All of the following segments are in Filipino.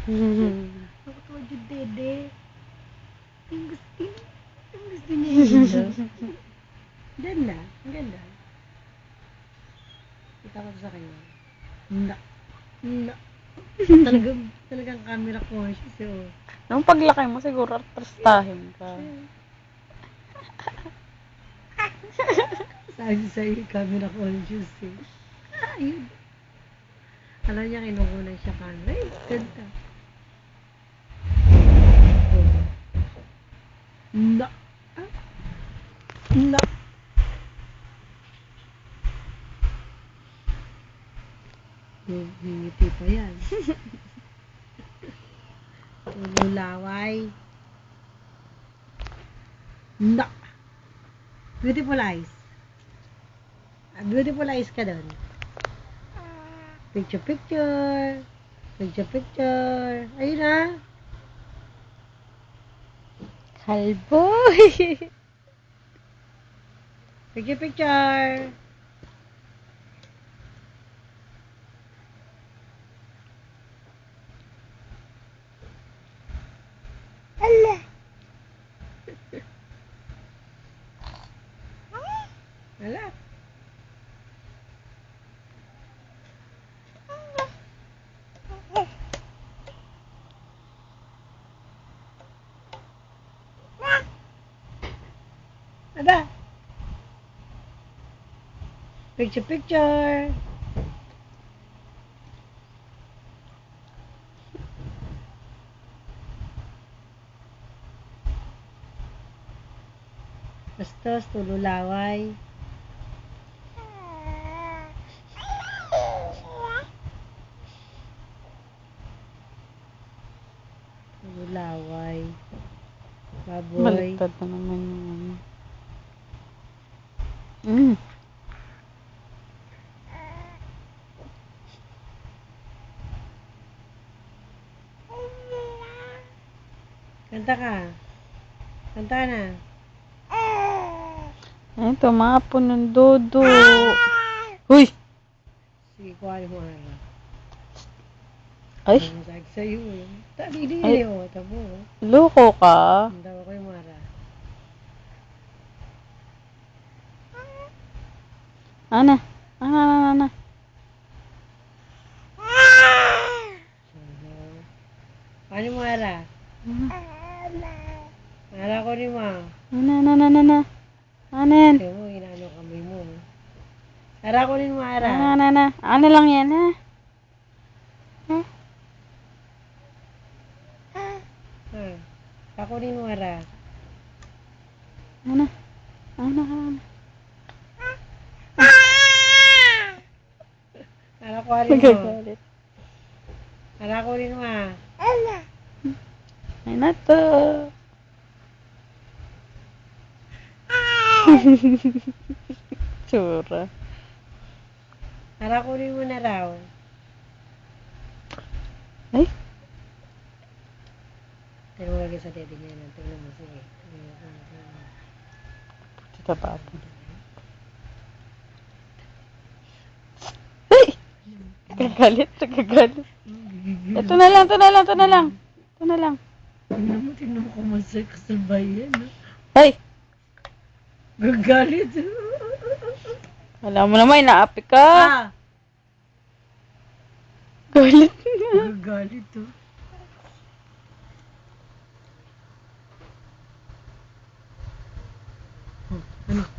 Ako to, Jud Dede. Ang gusto niya yung ganda. Ang ganda. Kita ko sa kanya. Na. Talagang camera conscious eh. Nung paglaki mo, siguro artistahin ka. Sabi sa'yo, camera conscious eh. Ayun. Alam niya, kinukunan siya camera. Ay, ganda. Na. Na. Ngiti pa yan. Tululaway. Na. Beautiful eyes. Beautiful eyes ka doon. Picture. Ayun na. Kalboy! Picture. Ala! Wala. Ada. Picture. Bastos, tululaway. Tululaway. Baboy. Baliktad na naman yung ano. Kanta ka. Kanta na. Ito, mga punong dodo. Uy! Sige, kuhanin mo nga. Ay! Masag sa'yo. Hindi o. Tabo. Loko ka. Ang tawa ko yung Mara. Ana. Ano mo, Mara? Mara ko rin mo. Ana. Ano yan? Sabi mo, inaano kami mo. Mara ko rin mo, Mara. Ana. Ano lang yan, ha? Ako rin mo, Mara. Ana. Mara ko rin mo. Nagagalit. Mara ko rin mo. Ay na to. Tsura. Mara ko rin mo na raw. Ay. Tignan mo lagi sa dede niya. Tignan mo, sige. Tita Papo. Ay! Nagagalit. Ito na lang. Tignan mo kung masay kasabay yan. Ay! Gagalit. Alam mo naman, inaapi ka. Galit na. Gagalit to.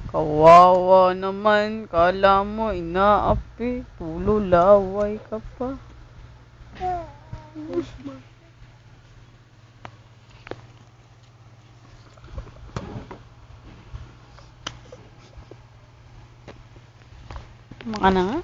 Kawawa naman. Kala mo, inaapi. Pulo laway ka pa. Maka na nga.